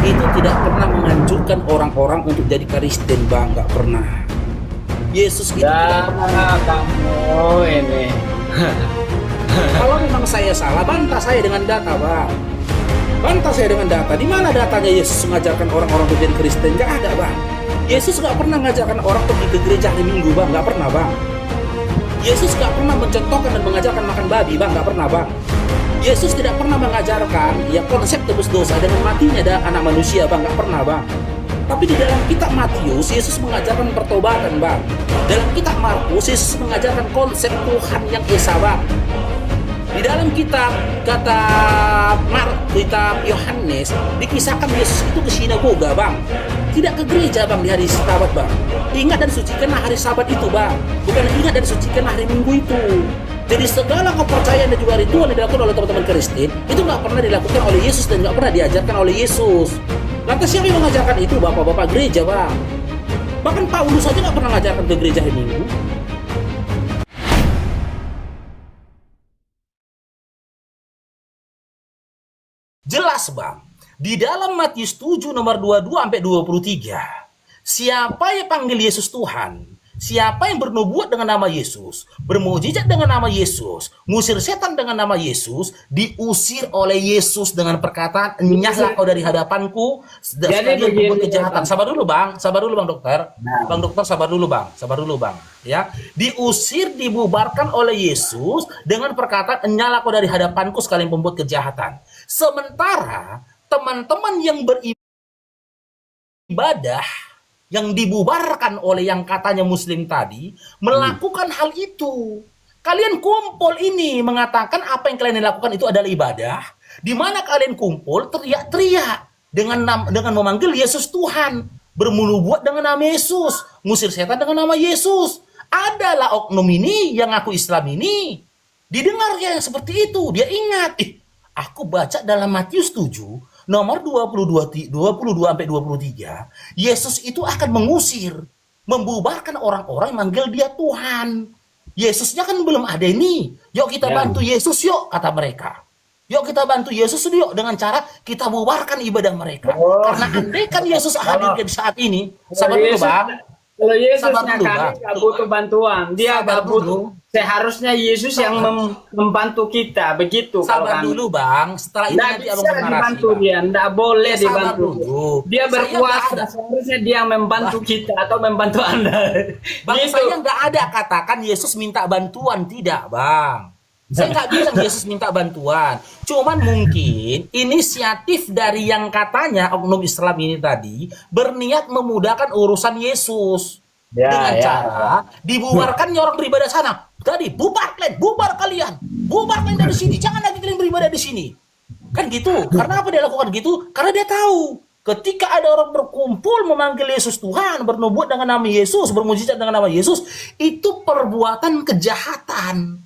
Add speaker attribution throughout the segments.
Speaker 1: itu tidak pernah menganjurkan orang-orang untuk jadi Kristen, Bang. Nggak pernah. Yesus itu tidak pernah.
Speaker 2: Kamu ini.
Speaker 1: Kalau memang saya salah, bantah saya dengan data, Bang. Bantah saya dengan data. Di mana datanya Yesus mengajarkan orang-orang untuk jadi Kristen? Nggak ada, Bang. Yesus nggak pernah mengajarkan orang pergi ke gereja hari Minggu, Bang. Nggak pernah, Bang. Yesus nggak pernah mencontohkan dan mengajarkan makan babi, Bang. Nggak pernah, Bang. Yesus tidak pernah mengajarkan ya konsep tebus dosa dengan matinya ada anak manusia, Bang. Nggak pernah, Bang. Tapi di dalam kitab Matius, Yesus mengajarkan pertobatan, Bang. Dalam kitab Markus, Yesus mengajarkan konsep Tuhan yang esa, Bang. Di dalam kitab kitab Yohanes dikisahkan Yesus itu ke sinagoga, Bang. Tidak ke gereja, Bang, di hari Sabat, Bang. Ingat dan sucikanlah hari Sabat itu, Bang. Bukan ingat dan sucikanlah hari Minggu itu. Jadi segala kepercayaan dan juga ritual yang dilakukan oleh teman-teman Kristen itu nggak pernah dilakukan oleh Yesus dan nggak pernah diajarkan oleh Yesus. Lantas siapa yang mengajarkan itu? Bapak-bapak gereja, Bang. Bahkan Paulus saja nggak pernah mengajarkan ke gereja hari Minggu. Jelas, Bang. Di dalam Matius 7 nomor 22 sampai 23, siapa yang panggil Yesus Tuhan? Siapa yang bernubuat dengan nama Yesus, bermujizat dengan nama Yesus, ngusir setan dengan nama Yesus, diusir oleh Yesus dengan perkataan, "Enyahlah kau dari hadapanku, sekalian berbuat kejahatan." Sabar dulu, Bang. Sabar dulu, Bang Dokter. Bang Dokter, sabar dulu, Bang. Sabar dulu, Bang. Ya, diusir, dibubarkan oleh Yesus dengan perkataan, "Enyahlah kau dari hadapanku, sekalian membuat kejahatan." Sementara teman-teman yang beribadah yang dibubarkan oleh yang katanya Muslim tadi melakukan hal itu. Kalian kumpul ini mengatakan apa yang kalian lakukan itu adalah ibadah. Di mana kalian kumpul teriak-teriak dengan memanggil Yesus Tuhan, bernubuat dengan nama Yesus, ngusir setan dengan nama Yesus. Adalah oknum ini yang ngaku Islam ini. Didengar yang seperti itu, dia ingat, aku baca dalam Matius 7 nomor 22 sampai 23, Yesus itu akan mengusir, membubarkan orang-orang yang manggil dia Tuhan. Yesusnya kan belum ada ini. Yuk kita bantu Yesus yuk, kata mereka. Yuk kita bantu Yesus yuk dengan cara kita bubarkan ibadah mereka. Karena andai kan Yesus hadir di saat ini, sabar dulu, Bang.
Speaker 2: Kalau Yesusnya kami nggak butuh bantuan, dia nggak butuh. Seharusnya Yesus yang membantu kita, begitu.
Speaker 1: Sabar dulu, Bang. Setelah ini nanti abang
Speaker 2: dibantu dia, nggak boleh dibantu. Dia berkuasa,
Speaker 1: Saya
Speaker 2: seharusnya dia yang membantu kita atau membantu Anda.
Speaker 1: Bang, saya nggak ada katakan Yesus minta bantuan, tidak, Bang. Saya nggak bilang Yesus minta bantuan. Cuman mungkin inisiatif dari yang katanya oknum Islam ini tadi berniat memudahkan urusan Yesus. Dengan cara dibubarkannya orang beribadah sana. Tadi bubar kalian dari sini, jangan lagi kalian beribadah di sini. Kan gitu. Karena apa dia lakukan gitu? Karena dia tahu ketika ada orang berkumpul memanggil Yesus Tuhan, bernubuat dengan nama Yesus, bermujizat dengan nama Yesus, itu perbuatan kejahatan.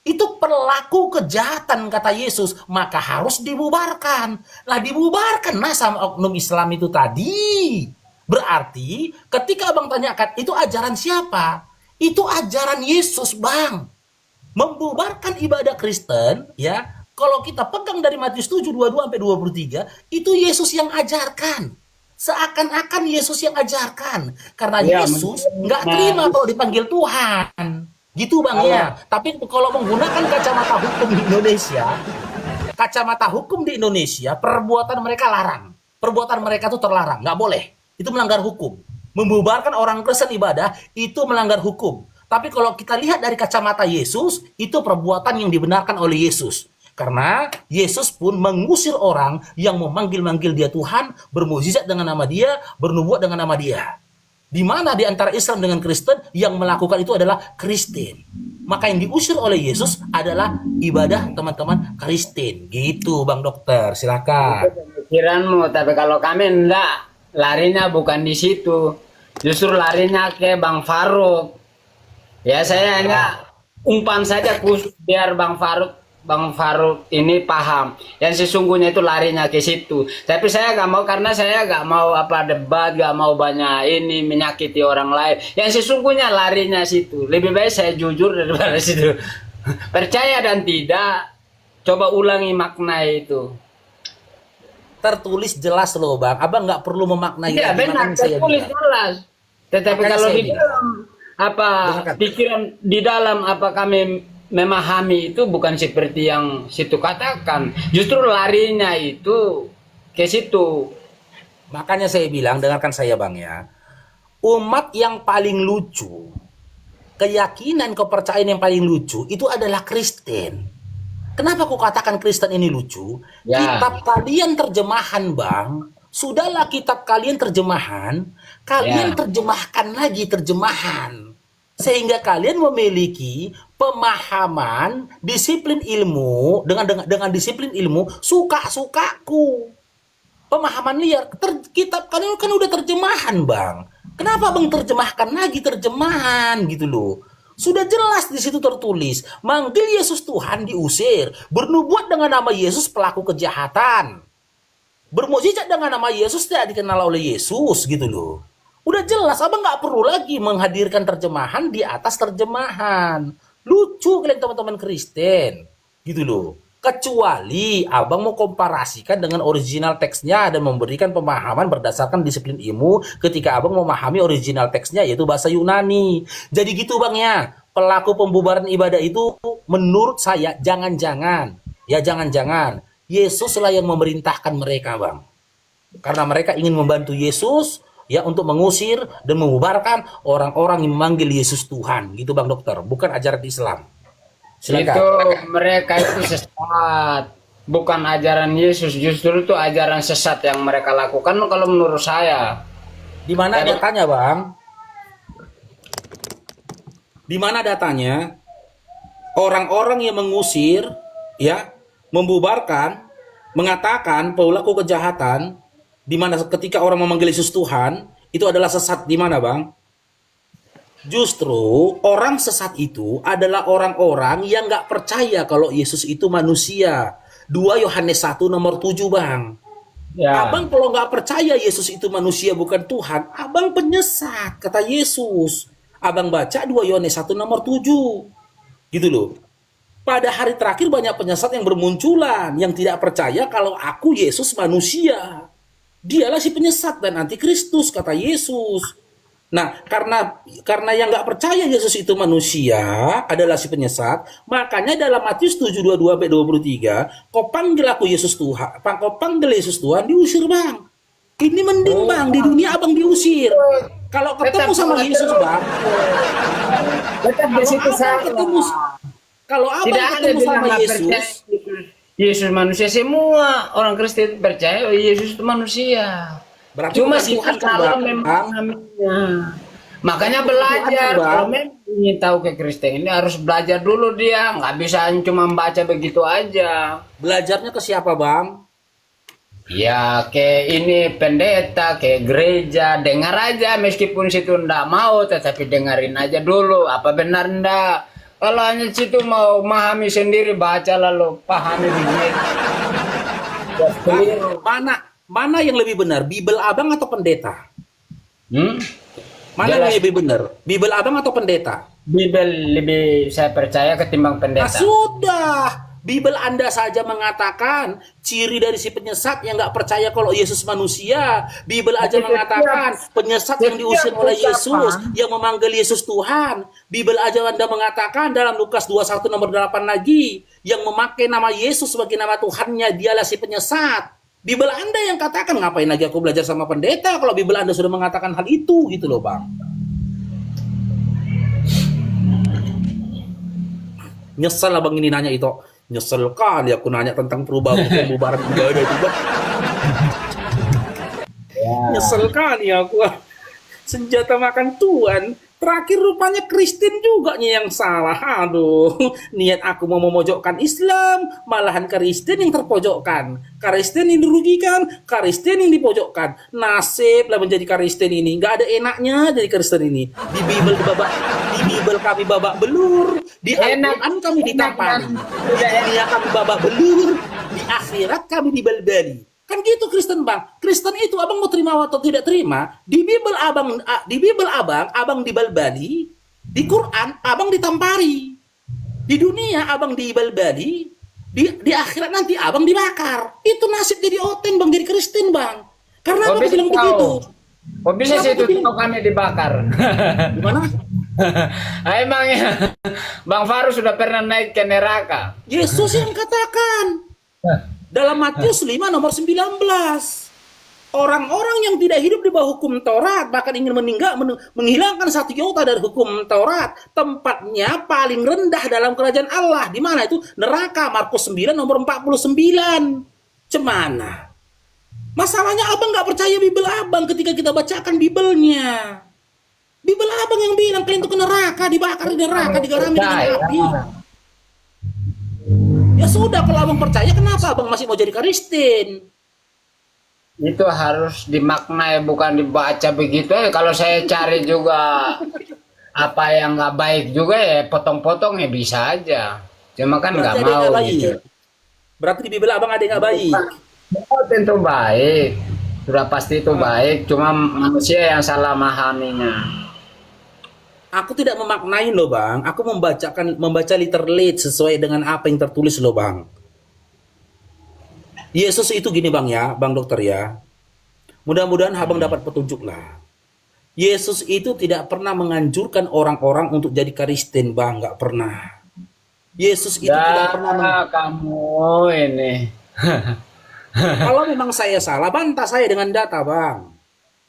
Speaker 1: Itu pelaku kejahatan, kata Yesus, maka harus dibubarkan. Lah dibubarkan sama oknum Islam itu tadi. Berarti ketika abang tanyakan itu ajaran siapa? Itu ajaran Yesus, Bang. Membubarkan ibadah Kristen, ya. Kalau kita pegang dari Matius 7 22 sampai 23, itu Yesus yang ajarkan. Seakan-akan Yesus yang ajarkan. Karena Yesus nggak terima kalau dipanggil Tuhan. Gitu, Bang, ya. Tapi kalau menggunakan kacamata hukum di Indonesia, perbuatan mereka larang. Perbuatan mereka itu terlarang, nggak boleh. Itu melanggar hukum. Membubarkan orang Kristen ibadah itu melanggar hukum. Tapi kalau kita lihat dari kacamata Yesus, itu perbuatan yang dibenarkan oleh Yesus. Karena Yesus pun mengusir orang yang memanggil-manggil dia Tuhan, bermukjizat dengan nama dia, bernubuat dengan nama dia. Di mana di antara Islam dengan Kristen yang melakukan itu adalah Kristen. Maka yang diusir oleh Yesus adalah ibadah teman-teman Kristen. Gitu, Bang Dokter. Silakan.
Speaker 2: Pikiranmu, tapi kalau kami enggak, larinya bukan di situ. Justru larinya ke Bang Faruk. Ya, saya hanya umpan saja biar Bang Faruk ini paham. Yang sesungguhnya itu larinya ke situ. Tapi saya nggak mau, karena saya nggak mau debat, nggak mau banyak ini menyakiti orang lain. Yang sesungguhnya larinya situ. Lebih baik saya jujur daripada situ. Percaya dan tidak, coba ulangi makna itu.
Speaker 1: tertulis jelas loh bang. Abang nggak perlu memaknai
Speaker 2: Iya
Speaker 1: lagi,
Speaker 2: benar,
Speaker 1: makanya saya
Speaker 2: tertulis
Speaker 1: bilang.
Speaker 2: jelas. Tetapi
Speaker 1: Makanya
Speaker 2: kalau
Speaker 1: saya
Speaker 2: di
Speaker 1: bilang.
Speaker 2: dalam apa
Speaker 1: Dengarkan.
Speaker 2: pikiran di dalam apa kami memahami itu bukan seperti yang situ katakan. Justru larinya itu ke situ.
Speaker 1: Makanya saya bilang, dengarkan saya bang ya. Umat yang paling lucu, keyakinan kepercayaan yang paling lucu itu adalah Kristen. Kenapa aku katakan Kristen ini lucu?
Speaker 2: Ya.
Speaker 1: Kitab kalian terjemahan bang, sudahlah kitab kalian terjemahan, kalian
Speaker 2: Ya.
Speaker 1: terjemahkan lagi terjemahan. Sehingga kalian memiliki pemahaman disiplin ilmu dengan disiplin ilmu suka-sukaku. Pemahaman liar. Kitab kalian kan udah terjemahan bang. Kenapa bang terjemahkan lagi terjemahan gitu loh? Sudah jelas di situ tertulis, manggil Yesus Tuhan diusir, bernubuat dengan nama Yesus pelaku kejahatan, bermukjizat dengan nama Yesus tidak dikenal oleh Yesus gitu loh. Udah jelas, abang nggak perlu lagi menghadirkan terjemahan di atas terjemahan. Lucu kalian teman-teman Kristen gitu loh. Kecuali abang mau komparasikan dengan original teksnya dan memberikan pemahaman berdasarkan disiplin ilmu ketika abang memahami original teksnya yaitu bahasa Yunani. Jadi gitu bang ya, pelaku pembubaran ibadah itu menurut saya jangan-jangan Yesuslah yang memerintahkan mereka bang. Karena mereka ingin membantu Yesus ya untuk mengusir dan membubarkan orang-orang yang memanggil Yesus Tuhan gitu bang dokter, bukan ajaran Islam. Silakan.
Speaker 2: Itu mereka itu sesat, bukan ajaran Yesus. Justru itu ajaran sesat yang mereka lakukan kalau menurut saya.
Speaker 1: Di mana
Speaker 2: Jadi-
Speaker 1: datanya, Bang? Di mana datanya? Orang-orang yang mengusir, ya, membubarkan, mengatakan pelaku kejahatan, di mana ketika orang memanggil Yesus Tuhan, itu adalah sesat di mana, Bang? Justru orang sesat itu adalah orang-orang yang nggak percaya kalau Yesus itu manusia. 2 Yohanes 1 nomor 7, Bang.
Speaker 2: Ya.
Speaker 1: Abang kalau nggak percaya Yesus itu manusia bukan Tuhan, abang penyesat, kata Yesus. Abang baca 2 Yohanes 1 nomor 7. Gitu loh. Pada hari terakhir banyak penyesat yang bermunculan, yang tidak percaya kalau aku Yesus manusia. Dialah si penyesat dan antikristus, kata Yesus. Nah, karena yang nggak percaya Yesus itu manusia adalah si penyesat, makanya dalam Matius 7:22-23, kau panggil aku Yesus Tuhan, kau panggil Yesus Tuhan, diusir bang. Ini mending bang, di dunia abang diusir. Kalau ketemu sama Yesus bang,
Speaker 2: Tetap di situ
Speaker 1: abang ketemu, kalau abang
Speaker 2: Tidak ada
Speaker 1: ketemu
Speaker 2: bilang
Speaker 1: sama
Speaker 2: nggak
Speaker 1: Yesus,
Speaker 2: percaya Yesus manusia. Semua orang Kristen percaya Yesus itu manusia.
Speaker 1: berarti
Speaker 2: Cuma
Speaker 1: bukan
Speaker 2: sih
Speaker 1: Tuhan kan
Speaker 2: salah
Speaker 1: bang?
Speaker 2: memahaminya. Makanya belajar.
Speaker 1: Bang.
Speaker 2: Kalau memang ingin tahu ke Kristen ini harus belajar dulu dia. Nggak bisa cuma baca begitu aja.
Speaker 1: Belajarnya ke siapa bang?
Speaker 2: Ya ke ini pendeta, ke gereja. Dengar aja meskipun situ ndak mau. Tetapi dengerin aja dulu. Apa benar ndak? Kalau hanya situ mau memahami sendiri. Baca lalu pahami begini.
Speaker 1: Bang, mana yang lebih benar, Bibel abang atau pendeta? Mana
Speaker 2: Jelas.
Speaker 1: yang lebih benar, Bibel abang atau pendeta?
Speaker 2: Bibel lebih saya percaya ketimbang
Speaker 1: Nah,
Speaker 2: pendeta.
Speaker 1: sudah, Bibel Anda saja mengatakan ciri dari si penyesat yang nggak percaya kalau Yesus manusia. Bibel aja mengatakan penyesat yang diusir oleh Yesus, yang memanggil Yesus Tuhan. Bibel aja Anda mengatakan dalam Lukas 21 nomor 8 lagi, yang memakai nama Yesus sebagai nama Tuhannya, dialah si penyesat. Bibel Anda yang katakan, ngapain lagi aku belajar sama pendeta kalau Bibel Anda sudah mengatakan hal itu gitu loh bang. Nyesel lah bang ini nanya itu. Nyesel kali aku nanya tentang pembubaran ibadah itu bang. Nyesel kali aku. Senjata makan tuan. Terakhir rupanya Kristen juga nih yang salah. Aduh, niat aku mau memojokkan Islam, malahan Kristen yang terpojokkan. Kristen yang dirugikan, Kristen yang dipojokkan. Nasib lah menjadi Kristen ini. Nggak ada enaknya jadi Kristen ini. Di Bibel kami babak belur. Di Al-Quran kami ditampani. Di dunia kami babak belur. Di akhirat kami dibal-bali. Kan gitu Kristen bang. Kristen itu abang mau terima atau tidak terima. Di Bibel abang dibal-bali. Di Quran abang ditampari. Di dunia abang dibal-bali. Di akhirat nanti abang dibakar. Itu nasib jadi oteng bang, jadi Kristen bang. Karena
Speaker 2: Kok
Speaker 1: apa aku
Speaker 2: bisa
Speaker 1: bilang
Speaker 2: tahu?
Speaker 1: begitu?
Speaker 2: Kok bisa
Speaker 1: Kenapa
Speaker 2: situ
Speaker 1: aku bilang?
Speaker 2: tahu kami dibakar?
Speaker 1: Gimana?
Speaker 2: Emangnya Bang Faru sudah pernah naik ke neraka?
Speaker 1: Yesus yang katakan dalam Matius 5 nomor 19. Orang-orang yang tidak hidup di bawah hukum Taurat bahkan ingin menghilangkan satu iota dari hukum Taurat, tempatnya paling rendah dalam kerajaan Allah. Di mana itu? Neraka. Markus 9 nomor 49. Cemana? Masalahnya abang nggak percaya Bibel abang ketika kita bacakan Bibelnya. Bibel abang yang bilang kalian itu ke neraka, dibakar di neraka, digarami dengan api. Ya sudah, kalau abang percaya, kenapa abang masih mau jadi Kristen?
Speaker 2: Itu harus dimaknai, bukan dibaca begitu. Kalau saya cari juga apa yang nggak baik juga ya potong-potong ya bisa aja. Cuma kan nggak
Speaker 1: Berarti ada yang
Speaker 2: mau
Speaker 1: nggak baik.
Speaker 2: gitu.
Speaker 1: Berarti di Bibel abang ada yang nggak baik.
Speaker 2: Oh, tentu baik. Sudah pasti itu baik. Cuma manusia yang salah memahaminya.
Speaker 1: Aku tidak memaknai loh bang. Aku membaca literally sesuai dengan apa yang tertulis loh bang. Yesus itu gini bang ya, bang dokter ya. Mudah-mudahan abang dapat petunjuk lah. Yesus itu tidak pernah menganjurkan orang-orang untuk jadi Kristen bang, nggak pernah. Yesus itu tidak pernah.
Speaker 2: Kamu ini.
Speaker 1: Kalau memang saya salah, bantah saya dengan data bang.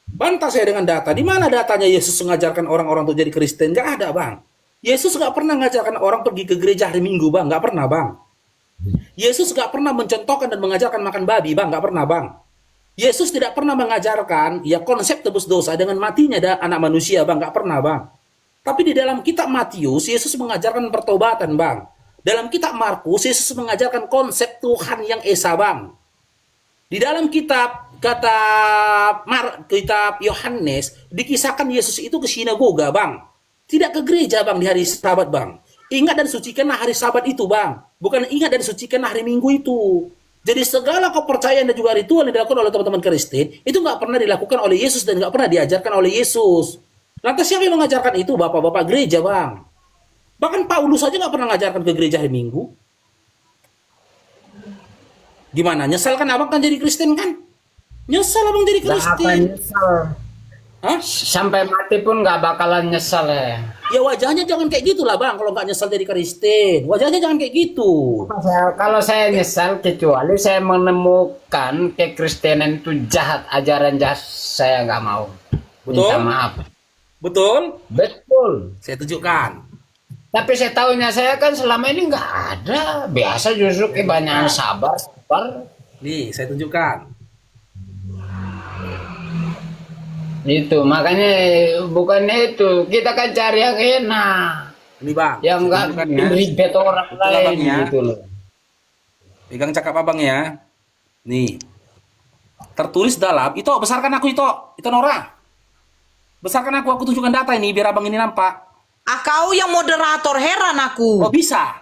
Speaker 1: Bantah saya dengan data. Di mana datanya Yesus mengajarkan orang-orang untuk jadi Kristen? Nggak ada bang. Yesus nggak pernah mengajarkan orang pergi ke gereja hari Minggu bang, nggak pernah bang. Yesus gak pernah mencontohkan dan mengajarkan makan babi bang, gak pernah bang. Yesus tidak pernah mengajarkan ya konsep tebus dosa dengan matinya anak manusia bang, gak pernah bang. Tapi di dalam kitab Matius Yesus mengajarkan pertobatan bang. Dalam kitab Markus Yesus mengajarkan konsep Tuhan yang esa bang. Di dalam kitab Yohanes dikisahkan Yesus itu ke sinagoga bang, tidak ke gereja bang di hari Sabat bang. Ingat dan sucikanlah hari Sabat itu bang, bukan ingat dan sucikanlah hari Minggu itu. Jadi segala kepercayaan dan juga ritual yang dilakukan oleh teman-teman Kristen itu nggak pernah dilakukan oleh Yesus dan nggak pernah diajarkan oleh Yesus. Lantas siapa yang mengajarkan itu? Bapak-bapak gereja bang. Bahkan Paulus saja nggak pernah mengajarkan ke gereja hari Minggu. Gimana? Nyesal kan abang kan jadi Kristen kan? Nyesal abang jadi Kristen. Hah?
Speaker 2: Sampai mati pun nggak bakalan nyesal ya.
Speaker 1: Ya wajahnya jangan kayak gitulah bang, kalau nggak nyesal jadi Kristen. Wajahnya jangan kayak gitu.
Speaker 2: Kalau saya nyesal kecuali saya menemukan kekristenan itu jahat, ajaran jahat, saya nggak mau.
Speaker 1: Betul?
Speaker 2: Minta maaf.
Speaker 1: Betul?
Speaker 2: Betul.
Speaker 1: Saya tunjukkan.
Speaker 2: Tapi saya tahunya saya kan selama ini nggak ada. Biasa justru kebanyakan sabar.
Speaker 1: Nih, saya tunjukkan.
Speaker 2: Itu makanya bukannya itu kita kan cari yang enak,
Speaker 1: Ini bang.
Speaker 2: yang enggak ribet orang lain
Speaker 1: ya.
Speaker 2: gitu loh.
Speaker 1: Pegang cakap abang ya. Nih. Tertulis dalam itu besarkan aku itu Nora. Besarkan aku tunjukkan data ini biar abang ini nampak.
Speaker 3: Kau yang moderator, heran aku.
Speaker 1: Oh bisa.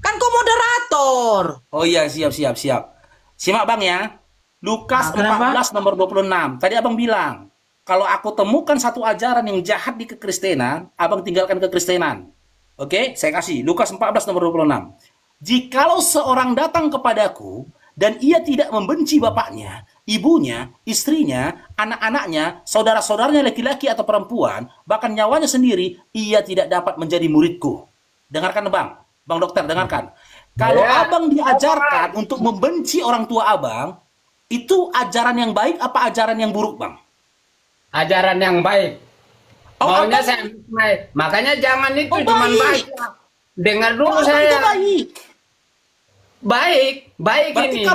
Speaker 3: Kan kau moderator.
Speaker 1: Oh iya siap. Simak bang ya. Lukas 14 nomor 26. Tadi abang bilang, kalau aku temukan satu ajaran yang jahat di kekristenan, abang tinggalkan kekristenan. Oke, saya kasih Lukas 14 nomor 26. Jikalau seorang datang kepadaku dan ia tidak membenci bapaknya, ibunya, istrinya, anak-anaknya, saudara-saudaranya laki-laki atau perempuan, bahkan nyawanya sendiri, ia tidak dapat menjadi muridku. Dengarkan bang dokter, dengarkan. Kalau abang diajarkan untuk membenci orang tua abang, itu ajaran yang baik apa ajaran yang buruk bang?
Speaker 2: Ajaran yang baik.
Speaker 1: Oh,
Speaker 2: Maunya
Speaker 1: abang,
Speaker 2: saya baik. Makanya jangan itu
Speaker 1: Oh,
Speaker 2: cuman
Speaker 1: baik.
Speaker 2: baca. Dengar dulu
Speaker 1: abang itu
Speaker 2: saya.
Speaker 1: baik.
Speaker 2: Baik
Speaker 1: Berarti
Speaker 2: ini.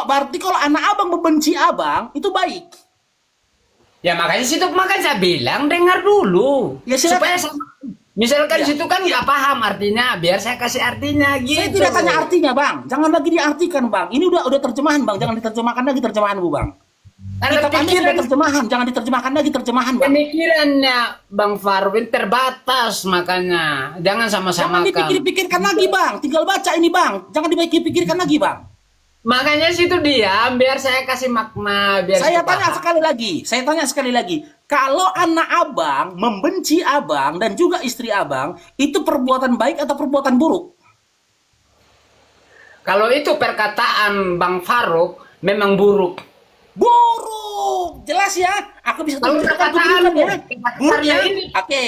Speaker 1: berarti kalau anak abang membenci abang, itu baik.
Speaker 2: Ya makanya situ saya bilang dengar dulu.
Speaker 1: Ya, silakan.
Speaker 2: Supaya misalkan
Speaker 1: Ya.
Speaker 2: situ kan nggak paham artinya, biar saya kasih artinya gitu.
Speaker 1: Saya tidak tanya artinya bang, jangan lagi diartikan bang. Ini udah terjemahan bang, jangan diterjemahkan lagi terjemahanmu bang.
Speaker 2: Karena
Speaker 1: Kitab Anda
Speaker 2: pikiran,
Speaker 1: sudah terjemahan, jangan diterjemahkan lagi terjemahan bang.
Speaker 2: pemikirannya Bang Farwin terbatas, makanya jangan
Speaker 1: Jangan
Speaker 2: sama-samakan.
Speaker 1: dipikir-pikirkan lagi bang, tinggal baca ini bang. Jangan dipikir-pikirkan lagi bang.
Speaker 2: Makanya situ diam, biar saya kasih makna, biar
Speaker 1: Saya
Speaker 2: situ
Speaker 1: tanya
Speaker 2: paham.
Speaker 1: sekali lagi. Kalau anak abang membenci abang dan juga istri abang, itu perbuatan baik atau perbuatan buruk?
Speaker 2: Kalau itu perkataan Bang Faruk memang buruk.
Speaker 1: Buruk, jelas ya. Aku bisa
Speaker 2: Kalau
Speaker 1: tunjukkan
Speaker 2: perkataan
Speaker 1: ya. Buruk ya.
Speaker 2: ini-
Speaker 1: Oke,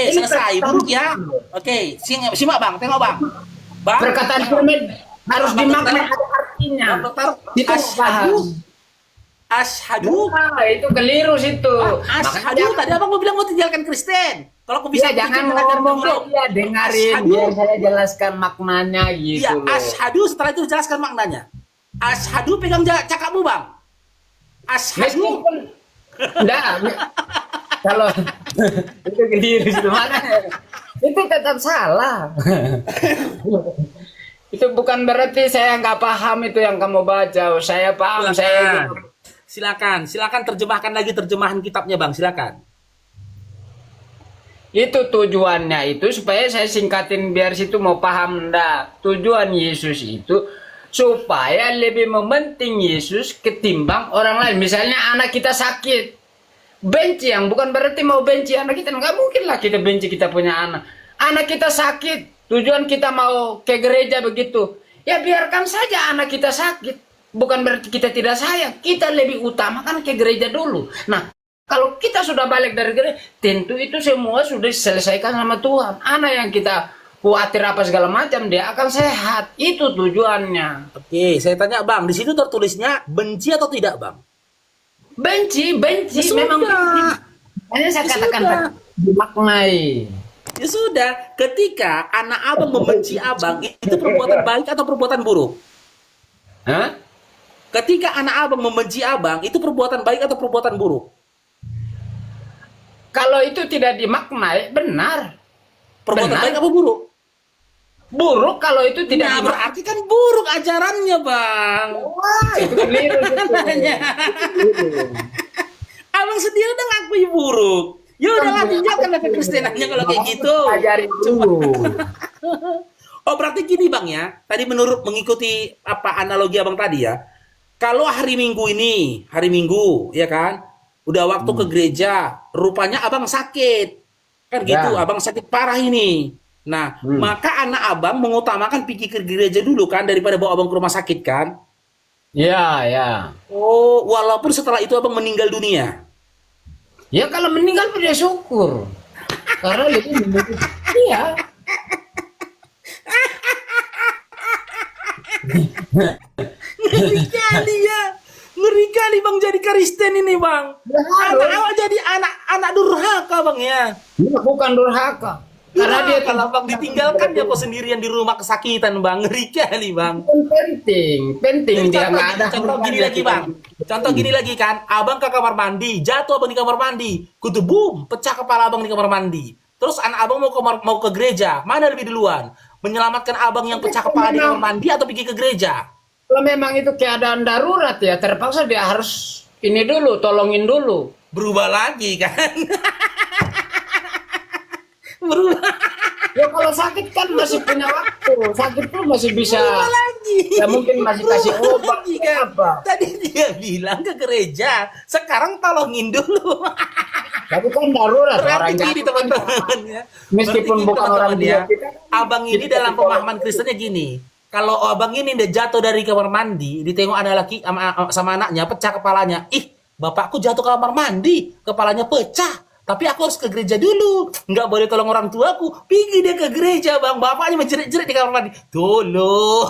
Speaker 2: ini
Speaker 1: selesai.
Speaker 2: perkataan-
Speaker 1: Buruk ya. Oke, simak Bang, tengok Bang. Bang,
Speaker 2: Perkataan firman harus
Speaker 1: Bang
Speaker 2: dimaknai
Speaker 1: Dokter.
Speaker 2: ada artinya.
Speaker 1: Bang Dokter,
Speaker 2: Itu
Speaker 1: asyhadu,
Speaker 2: paham.
Speaker 1: asyhadu,
Speaker 2: Nah, itu keliru situ.
Speaker 1: asyhadu. Tadi abang mau bilang mau tinggalkan Kristen. Kalau aku
Speaker 2: Bisa
Speaker 1: bisa
Speaker 2: jangan
Speaker 1: belajar
Speaker 2: ngomong
Speaker 1: dulu.
Speaker 2: aja, dengerin
Speaker 1: Asyhadu.
Speaker 2: biar saya jelaskan maknanya gitu
Speaker 1: Iya,
Speaker 2: loh.
Speaker 1: asyhadu setelah itu jelaskan maknanya. Asyhadu pegang cakapmu Bang. Asyhadu.
Speaker 2: Meskipun enggak, kalau itu keliru itu mana? Itu tetap salah. Itu bukan berarti saya nggak paham itu yang kamu baca. Saya paham, saya
Speaker 1: Silakan terjemahkan lagi terjemahan kitabnya Bang, silakan.
Speaker 2: itu tujuannya itu supaya saya singkatin biar situ mau paham ndak. Tujuan Yesus itu supaya lebih mementing Yesus ketimbang orang lain. Misalnya anak kita sakit, benci yang bukan berarti mau benci anak kita. Nggak mungkin lah kita benci kita punya anak. Anak kita sakit, tujuan kita mau ke gereja begitu. Ya biarkan saja anak kita sakit. Bukan berarti kita tidak sayang. Kita lebih utamakan ke gereja dulu. Nah, kalau kita sudah balik dari gereja, tentu itu semua sudah diselesaikan sama Tuhan. Anak yang kita khawatir apa segala macam, dia akan sehat. Itu tujuannya.
Speaker 1: Oke, saya tanya Bang, di situ tertulisnya benci atau tidak Bang?
Speaker 2: Benci,
Speaker 1: Ya
Speaker 2: memang
Speaker 1: sudah.
Speaker 2: benci. Hanya saya
Speaker 1: Ya
Speaker 2: katakan
Speaker 1: sudah.
Speaker 2: dimaknai.
Speaker 1: Ya sudah, ketika anak abang membenci abang, itu perbuatan baik atau perbuatan buruk?
Speaker 2: Hah?
Speaker 1: Ketika anak abang membenci abang, itu perbuatan baik atau perbuatan buruk?
Speaker 2: Kalau itu tidak dimaknai, benar.
Speaker 1: Perbuatan
Speaker 2: Benar.
Speaker 1: baik apa buruk?
Speaker 2: Buruk kalau itu tidak
Speaker 1: Nah,
Speaker 2: dimaknai.
Speaker 1: berarti kan buruk ajarannya, Bang.
Speaker 2: Wah, itu keliru.
Speaker 1: Abang sendiri udah ngakui buruk. Ya udahlah, tinggalkan ke Kristenannya kalau kayak gitu.
Speaker 2: Ajarin dulu.
Speaker 1: Oh, berarti gini Bang ya. Tadi menurut mengikuti apa analogi Abang tadi ya. Kalau hari Minggu ini, hari Minggu, ya kan? Udah waktu ke gereja, rupanya Abang sakit. Kan gitu,
Speaker 2: Ya.
Speaker 1: Abang sakit parah ini. Nah, maka anak Abang mengutamakan pergi ke gereja dulu kan daripada bawa Abang ke rumah sakit kan?
Speaker 2: Ya, ya.
Speaker 1: Oh, walaupun setelah itu Abang meninggal dunia.
Speaker 2: Ya kalau meninggal dia syukur. Karena lebih membutuhkan. Iya.
Speaker 1: Ngeri kali ya. Ngeri kali Bang jadi Kristen ini Bang.
Speaker 2: Ya,
Speaker 1: Anak awak jadi anak durhaka Bang ya.
Speaker 2: Dia bukan durhaka. Karena dia
Speaker 1: kalau Bang ditinggalkan dia kok sendirian di rumah kesakitan Bang. Ngeri kali Bang.
Speaker 2: penting. Penting
Speaker 1: Jadi
Speaker 2: dia
Speaker 1: contoh,
Speaker 2: nggak ada.
Speaker 1: contoh gini lagi Bang. Contoh gini lagi kan. Abang ke kamar mandi, jatuh Abang di kamar mandi. Kutu boom, pecah kepala Abang di kamar mandi. Terus anak Abang mau ke gereja. Mana lebih duluan? Menyelamatkan Abang yang pecah kepala di kamar mandi atau pergi ke gereja?
Speaker 2: Kalau memang itu keadaan darurat ya terpaksa dia harus ini dulu, tolongin dulu.
Speaker 1: Berubah lagi kan. Berubah
Speaker 2: Ya kalau sakit kan masih punya waktu. Sakit pun masih bisa.
Speaker 1: lagi.
Speaker 2: Ya mungkin masih kasih obat.
Speaker 1: Lagi kan.
Speaker 2: Apa?
Speaker 1: Tadi dia bilang ke gereja. Sekarang tolongin dulu.
Speaker 2: Tapi kan darurat orang
Speaker 1: Berarti gini
Speaker 2: jatuh.
Speaker 1: teman-teman ya.
Speaker 2: Meskipun
Speaker 1: Berarti gini,
Speaker 2: bukan orang
Speaker 1: teman-teman ya.
Speaker 2: dia, kita-
Speaker 1: Abang ini dalam pemahaman Kristennya gini. Kalau abang ini udah jatuh dari kamar mandi, ditengok anak laki sama anaknya pecah kepalanya. Ih, bapakku jatuh ke kamar mandi, kepalanya pecah. Tapi aku harus ke gereja dulu. Nggak boleh tolong orang tuaku. Pergi dia ke gereja, Bang. Bapaknya menjerit-jerit di kamar mandi. Tolong.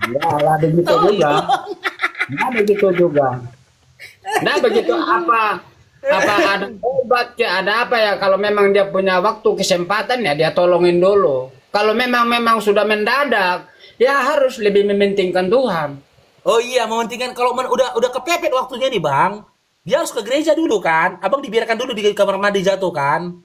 Speaker 2: Ya lah begitu juga. Nah begitu juga. Nah begitu apa ada obat ya ada apa ya kalau memang dia punya waktu kesempatan ya dia tolongin dulu. Kalau memang sudah mendadak dia harus lebih mementingkan Tuhan.
Speaker 1: Oh iya, mementingkan kalau udah kepepet waktunya nih, Bang. Dia harus ke gereja dulu kan. Abang dibiarkan dulu di kamar mandi jatuh kan.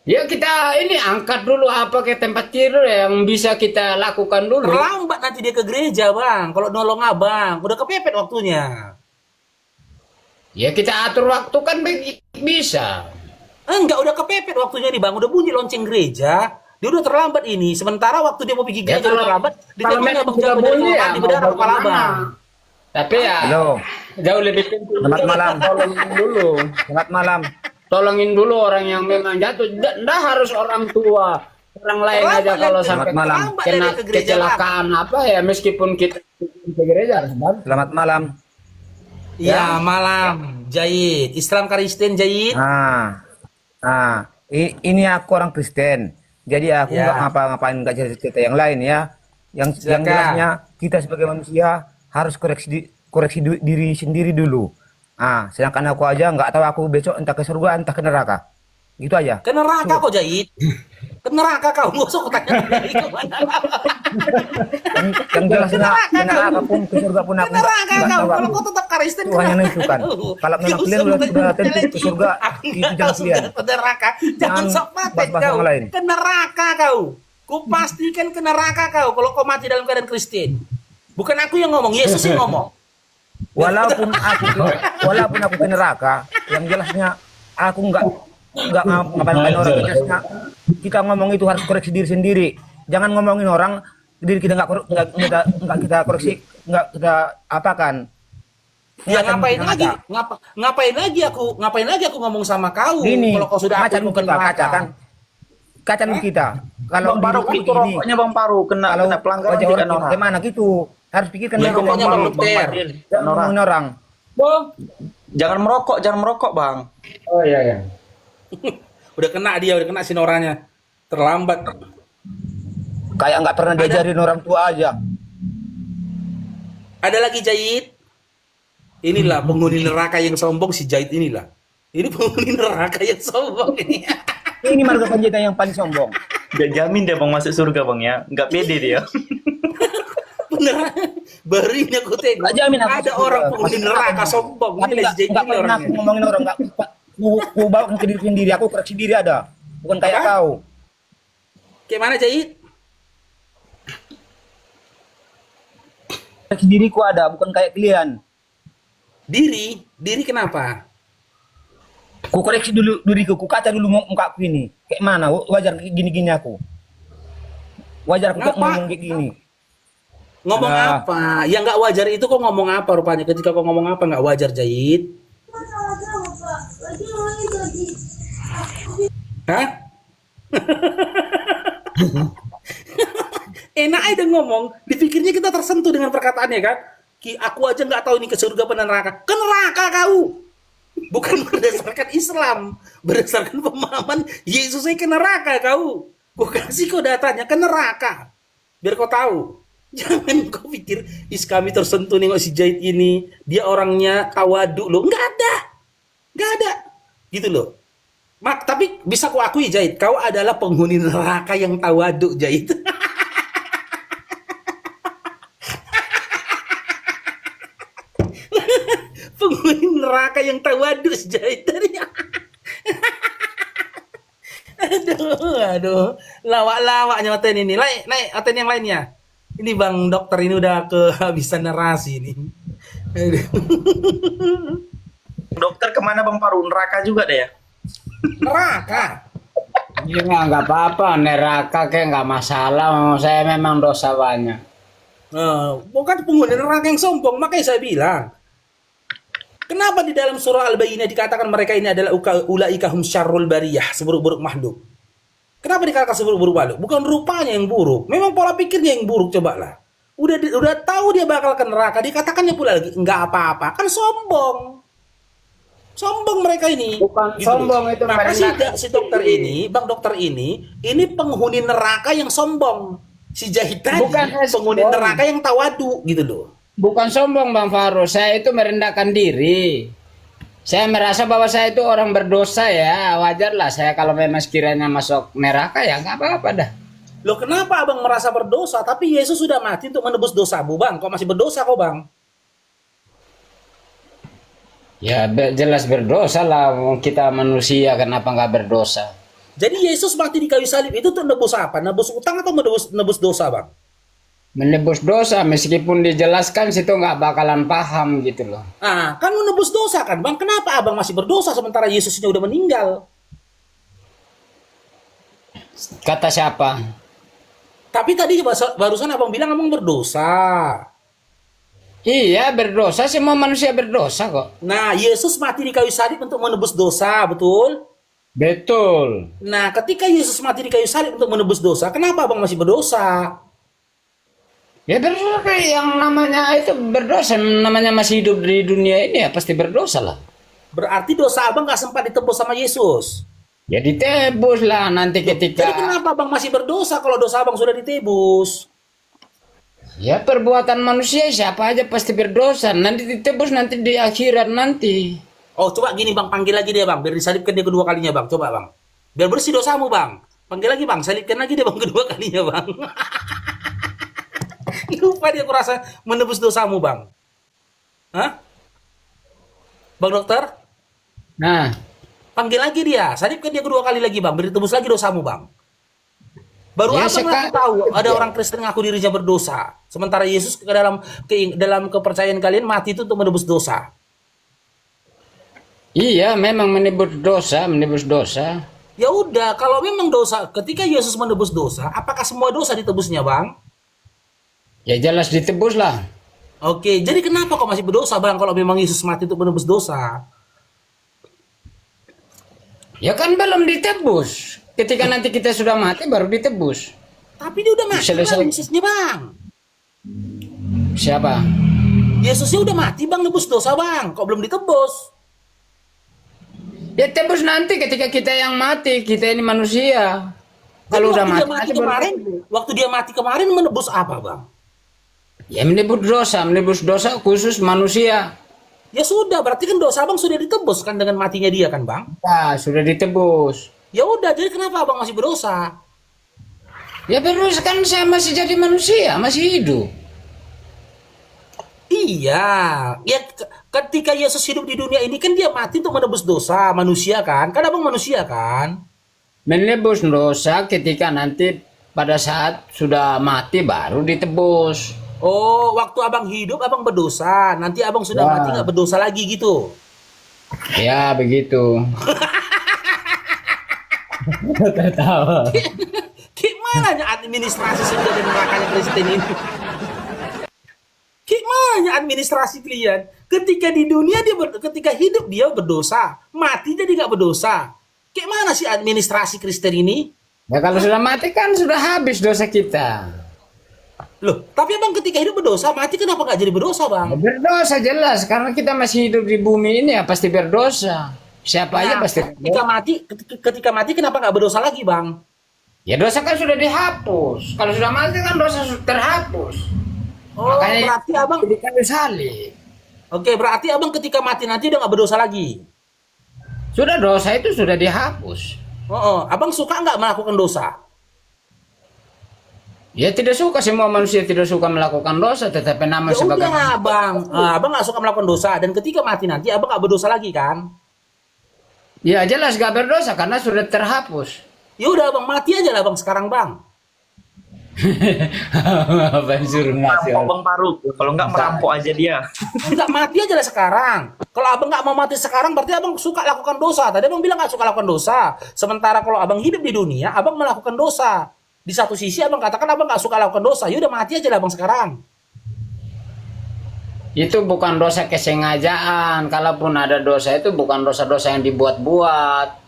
Speaker 2: Ya kita ini angkat dulu apa ke tempat tidur yang bisa kita lakukan dulu.
Speaker 1: Terlambat nanti dia ke gereja, Bang. Kalau nolong Abang, udah kepepet waktunya.
Speaker 2: Ya kita atur waktu kan bisa.
Speaker 1: Enggak, udah kepepet waktunya nih, Bang. Udah bunyi lonceng gereja. Dia udah terlambat ini. Sementara waktu dia mau pergi
Speaker 2: Ya,
Speaker 1: gereja udah terlambat. Ditanya Abang jatuh dari kamar mandi berdarah kepala Abang.
Speaker 2: Tapi ya
Speaker 4: Halo,
Speaker 2: jauh lebih penting.
Speaker 4: Selamat malam.
Speaker 2: Tolongin dulu.
Speaker 4: selamat malam.
Speaker 2: Tolongin dulu orang yang memang jatuh. Nggak harus orang tua. orang lain
Speaker 1: Terlambat
Speaker 2: aja kalau
Speaker 1: dari-
Speaker 2: sampai
Speaker 4: malam.
Speaker 1: terlambat
Speaker 2: kena
Speaker 1: dari ke gereja, Bang.
Speaker 2: kecelakaan apa ya, meskipun kita ke gereja harus balik.
Speaker 4: Selamat malam.
Speaker 1: Ya, malam. Jahit. Islam Kristen Jahit.
Speaker 4: Ini aku orang Kristen. Jadi aku
Speaker 1: Ya.
Speaker 4: nggak ngapa-ngapain, nggak cerita yang lain ya. Yang
Speaker 1: Silakan.
Speaker 4: jelasnya kita sebagai manusia harus koreksi diri sendiri dulu. Sedangkan aku aja nggak tahu, aku besok entah ke surga entah ke neraka. Gitu aja.
Speaker 1: Ke neraka kok Jahit. Ke neraka kau. Nggak usah kau tanya lagi kemana.
Speaker 4: Yang jelasnya ke neraka pun ke surga pun
Speaker 1: Ke
Speaker 4: aku nggak
Speaker 1: neraka kau.
Speaker 4: tahu.
Speaker 1: Kalau
Speaker 4: aku.
Speaker 1: kau tetap Kristen.
Speaker 4: Tuhan yang menentukan. Kalau memang kalian udah tentu ke surga, itu jangan kalian.
Speaker 1: Ke neraka. Jangan sok paten
Speaker 4: bahas-bahas
Speaker 1: kau.
Speaker 4: yang lain.
Speaker 1: Ke neraka kau. Ku pastikan ke neraka kau kalau kau mati dalam keadaan Kristen. Bukan aku yang ngomong, Yesus yang ngomong.
Speaker 4: Walaupun aku ke neraka, yang jelasnya aku nggak ngapain orang. Jelasnya kita ngomong itu harus koreksi diri sendiri. Jangan ngomongin orang, diri kita nggak kita koreksi, nggak kita apakan.
Speaker 1: Ya
Speaker 4: Macam
Speaker 1: ngapain
Speaker 4: yang
Speaker 1: lagi?
Speaker 4: ada.
Speaker 1: Ngapain lagi aku ngomong sama kau
Speaker 4: Ini
Speaker 1: kalau kau sudah
Speaker 4: macam
Speaker 1: aku ke
Speaker 4: kita
Speaker 1: neraka.
Speaker 4: kaca kan, kaca kita. Kalau
Speaker 5: Bang Paru
Speaker 4: diri
Speaker 5: itu
Speaker 4: begini,
Speaker 5: rokoknya Bang Paru
Speaker 4: kalau
Speaker 5: kena pelanggaran
Speaker 4: wajah
Speaker 5: tidak
Speaker 4: orang
Speaker 5: Nora.
Speaker 4: gimana gitu, harus pikirkan
Speaker 1: Ya,
Speaker 4: diri
Speaker 1: rokoknya
Speaker 4: sendiri.
Speaker 1: Bang Dokter.
Speaker 4: Jangan ngomongin orang.
Speaker 1: Bang,
Speaker 5: Jangan merokok Bang.
Speaker 2: Oh iya ya.
Speaker 1: udah kena si Noranya. Terlambat.
Speaker 4: Kayak nggak pernah diajarin orang tua aja.
Speaker 1: Ada lagi Jahit. Inilah penghuni neraka yang sombong si Jahit inilah. Ini penghuni neraka yang sombong ini.
Speaker 4: Ini marga penjita yang paling sombong.
Speaker 5: Gak jamin dia Bang masuk surga Bang ya. Nggak pede dia.
Speaker 1: Beneran. Baru ini aku tengok.
Speaker 4: Nggak jamin aku
Speaker 1: Ada
Speaker 4: surga.
Speaker 1: orang penghuni neraka sombong.
Speaker 4: Tapi
Speaker 1: Inilah si Jahit
Speaker 4: nggak
Speaker 1: ini
Speaker 4: pernah
Speaker 1: orangnya.
Speaker 4: aku ngomongin orang, nggak aku bawa ke diri sendiri, aku koreksi diri ada, bukan kayak
Speaker 1: Apa?
Speaker 4: kau.
Speaker 1: Kayak mana Jahit?
Speaker 4: Koreksi diriku ada, bukan kayak kalian.
Speaker 1: Diri kenapa?
Speaker 4: Ku koreksi dulu diriku, ku kaca dulu muka aku ini. Kayak mana? Wajar gini-gini aku. Wajar aku
Speaker 1: Kenapa?
Speaker 4: ngomong kayak gini.
Speaker 1: Ngomong
Speaker 4: Nah.
Speaker 1: apa? Yang nggak wajar itu kok ngomong apa rupanya? Ketika kau ngomong apa nggak wajar Jahit? Hah? Enak aja ngomong, dipikirnya kita tersentuh dengan perkataannya kan? Aku aja nggak tahu ini ke surga apa neraka. Ke neraka kau. Bukan berdasarkan Islam, berdasarkan pemahaman Yesus ke neraka kau. Kau kasih kau datanya ke neraka. Biar kau tahu. Jangan kau pikir kami tersentuh nengok si Jahit ini, dia orangnya tawaduk loh. Nggak ada. Gitu loh. Tapi bisa ku akui Jahit, kau adalah penghuni neraka yang tawaduk Jahit. Penghuni neraka yang tawaduk Jahit tadi. aduh. Lawak-lawaknya Oten ini. Naik Oten yang lainnya. Ini Bang Dokter ini udah kehabisan narasi nih. Aduh.
Speaker 5: Dokter kemana Bang Paru? Neraka juga deh ya.
Speaker 1: Neraka.
Speaker 2: Iya nggak apa-apa, neraka kayak nggak masalah. Saya memang dosa banyak.
Speaker 1: Bukan penghuni neraka yang sombong, makanya saya bilang. Kenapa di dalam surah Al-Bayyinah dikatakan mereka ini adalah ulaika hum syarrul bariyah, seburuk-buruk makhluk? Kenapa dikatakan seburuk-buruk makhluk? Bukan rupanya yang buruk, memang pola pikirnya yang buruk, cobalah. Udah tahu dia bakal ke neraka, dikatakannya pula lagi enggak apa-apa, kan sombong. Sombong mereka ini.
Speaker 2: Bukan
Speaker 1: Gitu
Speaker 2: sombong
Speaker 1: loh.
Speaker 2: itu,
Speaker 1: Nah,
Speaker 2: merendahkan
Speaker 1: si dokter ini, Bang Dokter ini penghuni neraka yang sombong. Si Jahit tadi
Speaker 2: Bukan
Speaker 1: penghuni
Speaker 2: sombong.
Speaker 1: neraka yang tawadu gitu loh.
Speaker 2: Bukan sombong Bang Faru, saya itu merendahkan diri. Saya merasa bahwa saya itu orang berdosa ya, wajarlah saya kalau memang sekiranya masuk neraka ya nggak apa-apa dah.
Speaker 1: Loh kenapa abang merasa berdosa? Tapi Yesus sudah mati untuk menebus dosamu bang. Kok masih berdosa kok bang?
Speaker 2: Ya jelas berdosa lah, kita manusia kenapa nggak berdosa?
Speaker 1: Jadi Yesus mati di kayu salib itu untuk nebus apa? Nebus utang atau nebus dosa bang?
Speaker 2: Menebus dosa meskipun dijelaskan situ nggak bakalan paham gitu loh.
Speaker 1: Ah, kan menebus dosa kan bang? Kenapa abang masih berdosa sementara Yesusnya udah meninggal?
Speaker 2: Kata siapa?
Speaker 1: Tapi tadi barusan abang bilang abang berdosa.
Speaker 2: Iya berdosa, semua manusia berdosa kok.
Speaker 1: Nah, Yesus mati di kayu salib untuk menebus dosa, betul?
Speaker 2: Betul.
Speaker 1: Nah, ketika Yesus mati di kayu salib untuk menebus dosa, kenapa abang masih berdosa?
Speaker 2: Ya berdosa kayak yang namanya itu berdosa, namanya masih hidup di dunia ini ya pasti berdosa lah.
Speaker 1: Berarti dosa abang nggak sempat ditebus sama Yesus.
Speaker 2: Ya ditebus lah nanti
Speaker 1: Jadi
Speaker 2: ketika
Speaker 1: kenapa abang masih berdosa kalau dosa abang sudah ditebus?
Speaker 2: ya perbuatan manusia siapa aja pasti berdosa, nanti ditebus nanti di akhirat nanti.
Speaker 1: Oh, coba gini bang, panggil lagi dia bang, biar disalibkan dia kedua kalinya bang. Coba bang, biar bersih dosamu bang. Panggil lagi bang, salibkan lagi dia bang kedua kalinya bang. Lupa dia kurasa menebus dosamu bang. Hah? Bang dokter?
Speaker 2: Nah,
Speaker 1: Panggil lagi dia, salibkan dia kedua kali lagi bang, biar ditebus lagi dosamu bang. Baru
Speaker 2: ya
Speaker 1: abang ngaku tahu ada orang Kristen ngaku dirinya berdosa. Sementara Yesus dalam kepercayaan kalian mati itu untuk menebus dosa.
Speaker 2: iya memang menebus dosa.
Speaker 1: Ya udah, kalau memang dosa, ketika Yesus menebus dosa, apakah semua dosa ditebusnya, Bang?
Speaker 2: Ya jelas ditebus lah.
Speaker 1: Oke, jadi kenapa kok masih berdosa, Bang, kalau memang Yesus mati untuk menebus dosa?
Speaker 2: Ya kan belum ditebus. Ketika nanti kita sudah mati baru ditebus.
Speaker 1: Tapi dia udah mati,
Speaker 2: Selesai.
Speaker 1: Bang, Yesusnya, Bang.
Speaker 2: Siapa?
Speaker 1: Yesusnya udah mati, Bang, nebus dosa, Bang. Kok belum ditebus?
Speaker 2: Ya tebus nanti ketika kita yang mati, kita ini manusia. Kalau
Speaker 1: Jadi
Speaker 2: udah
Speaker 1: waktu dia
Speaker 2: mati,
Speaker 1: mati
Speaker 2: nanti baru
Speaker 1: kemarin,
Speaker 2: tebus.
Speaker 1: waktu dia mati kemarin menebus apa, Bang?
Speaker 2: Ya menebus dosa khusus manusia.
Speaker 1: Ya sudah, berarti kan dosa Abang sudah ditebus kan dengan matinya dia kan, Bang?
Speaker 2: Ya sudah ditebus.
Speaker 1: Ya udah, jadi kenapa Abang masih berdosa?
Speaker 2: Ya terus kan saya masih jadi manusia, masih hidup.
Speaker 1: Iya, ya ketika Yesus hidup di dunia ini kan dia mati untuk menebus dosa manusia kan? Kan Abang manusia kan?
Speaker 2: Menebus dosa ketika nanti pada saat sudah mati baru ditebus.
Speaker 1: Oh, waktu Abang hidup Abang berdosa, nanti Abang sudah
Speaker 2: Ya.
Speaker 1: mati nggak berdosa lagi gitu.
Speaker 2: Ya begitu. Tertawa.
Speaker 1: Gimana ya administrasi surga dan nerakanya Kristen ini? Gimana ya administrasi kalian? Ketika di dunia ketika hidup dia berdosa, mati jadi nggak berdosa. Gimana sih administrasi Kristen ini?
Speaker 2: Ya kalau sudah mati kan sudah habis dosa kita.
Speaker 1: Loh, tapi Abang ketika hidup berdosa, mati kenapa nggak jadi berdosa, Bang?
Speaker 2: Berdosa jelas karena kita masih hidup di bumi ini ya pasti berdosa. Siapa aja
Speaker 1: Nah,
Speaker 2: pasti
Speaker 1: ketika ketika mati kenapa nggak berdosa lagi, Bang?
Speaker 2: ya dosa kan sudah dihapus. Kalau sudah mati kan dosa sudah terhapus.
Speaker 1: Oh,
Speaker 2: Makanya
Speaker 1: berarti Abang
Speaker 2: di kayu salib.
Speaker 1: Oke, berarti Abang ketika mati nanti udah nggak berdosa lagi.
Speaker 2: Sudah dosa itu sudah dihapus.
Speaker 1: Oh, Abang suka nggak melakukan dosa?
Speaker 2: Ya tidak suka, semua manusia tidak suka melakukan dosa, tetapi nama
Speaker 1: Ya
Speaker 2: sebagai
Speaker 1: udah, Abang. Abang nggak suka melakukan dosa dan ketika mati nanti Abang nggak berdosa lagi kan?
Speaker 2: ya jelas gak berdosa karena sudah terhapus.
Speaker 1: Ya udah, Abang mati aja lah, Bang, sekarang, Bang.
Speaker 2: Apa yang suruh mati?
Speaker 5: Merampok Bang Faruk. Kalau nggak merampok aja dia.
Speaker 1: Enggak, mati aja lah sekarang. Kalau Abang nggak mau mati sekarang berarti Abang suka lakukan dosa. Tadi Abang bilang nggak suka lakukan dosa. Sementara kalau Abang hidup di dunia, Abang melakukan dosa. Di satu sisi Abang katakan Abang nggak suka lakukan dosa. Ya udah, mati aja lah, Bang, sekarang.
Speaker 2: Itu bukan dosa kesengajaan. Kalaupun ada dosa itu bukan dosa-dosa yang dibuat-buat.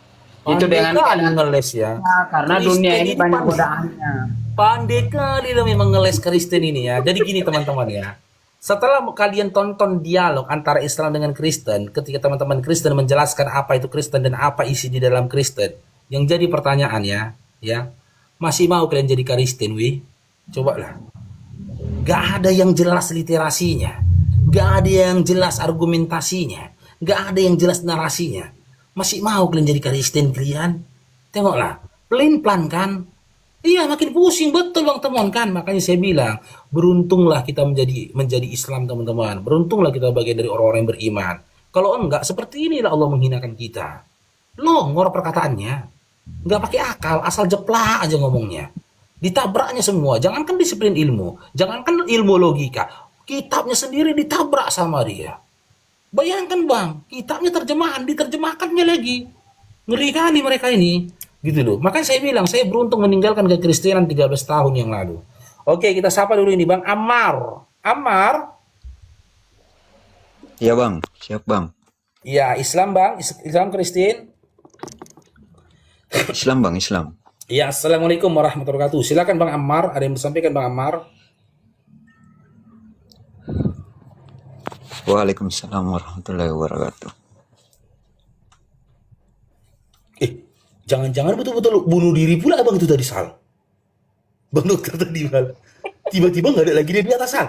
Speaker 2: Itu dengan
Speaker 1: kali ngeles ya.
Speaker 2: karena
Speaker 1: Kristen
Speaker 2: dunia ini banyak
Speaker 1: pandai.
Speaker 2: godaannya.
Speaker 1: Pandai kali lo memang ngeles Kristen ini ya. Jadi gini teman-teman ya. Setelah kalian tonton dialog antara Islam dengan Kristen, ketika teman-teman Kristen menjelaskan apa itu Kristen dan apa isi di dalam Kristen, yang jadi pertanyaan ya, masih mau kalian jadi Kristen, wih? Coba lah. Gak ada yang jelas literasinya, gak ada yang jelas argumentasinya, gak ada yang jelas narasinya. Masih mau kalian jadi Kristen kalian? Tengoklah, pelin-pelan kan? Iya, makin pusing betul Bang Temon kan. Makanya saya bilang, beruntunglah kita menjadi Islam teman-teman. Beruntunglah kita bagian dari orang-orang yang beriman. Kalau enggak, seperti inilah Allah menghinakan kita. Longor perkataannya. Enggak pakai akal, asal jeplak aja ngomongnya. Ditabraknya semua. Jangankan disiplin ilmu, jangankan ilmu logika. Kitabnya sendiri ditabrak sama dia. Bayangkan Bang, kitabnya terjemahan, diterjemahkannya lagi. Ngeri kali mereka ini. Gitu loh. Makanya saya bilang, saya beruntung meninggalkan kekristenan 13 tahun yang lalu. Oke, kita sapa dulu ini Bang Ammar. Ammar?
Speaker 6: Iya bang, siap bang.
Speaker 1: Ya, Islam Bang, Islam Kristen.
Speaker 6: Islam bang, Islam.
Speaker 1: Ya, assalamualaikum warahmatullahi wabarakatuh. Silakan Bang Ammar, ada yang disampaikan Bang Ammar.
Speaker 6: Waalaikumsalam warahmatullahi wabarakatuh.
Speaker 1: Jangan-jangan betul-betul bunuh diri pula abang itu tadi, Sal. Bang dokter tadi, Sal. Tiba-tiba nggak ada lagi dia di atas, Sal.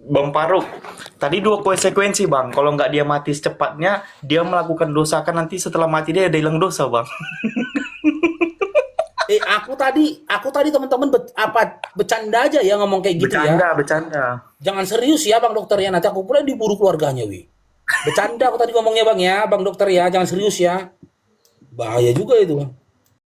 Speaker 5: Bang Faruk, tadi dua konsekuensi bang. Kalau nggak dia mati secepatnya, dia melakukan dosa kan nanti setelah mati dia ada hilang dosa bang.
Speaker 1: Aku tadi teman-teman bercanda aja ya ngomong kayak gitu ya.
Speaker 5: Bercanda.
Speaker 1: Jangan serius ya Bang Dokter ya, nanti aku pula diburu keluarganya, wi. Bercanda aku tadi ngomongnya Bang ya, Bang Dokter ya, jangan serius ya. Bahaya juga itu.